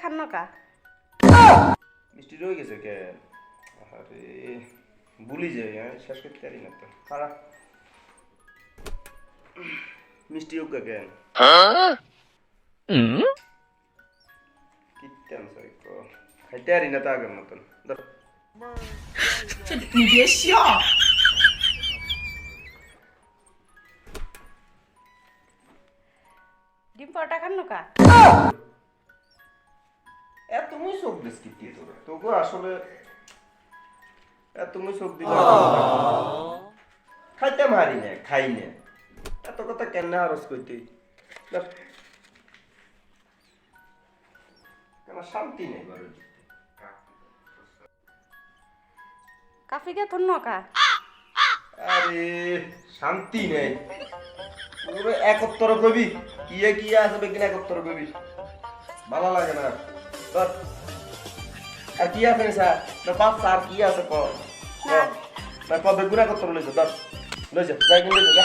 খান নকা মিষ্টি রয়ে গেছে কে আরে ভুলি যাই শেষ করতে পারি না তো খারাপ মিষ্টি হোক কেন কিত্তাম সাইকো খাইতে পারি না তো আগের মতন ধর 你别笑。 ডিম পরোটা খান নকা এত মুই চোখ দিস কি দিয়ে তোরা তোকে আসলে এত মুই চোখ দিলে খাইতে মারি না খাই না এত কথা কেন আরজ করতে কেন শান্তি নেই বারো কাফি কে থন নকা আরে শান্তি নেই পুরো একত্তর কবি কি আছে বেগিন একত্তর কবি ভালো লাগে না ধর আর কি আছে স্যার না পাঁচ স্যার কি আছে ক না বেগুন একত্তর লইছে ধর লইছে যাই কিনে লইছে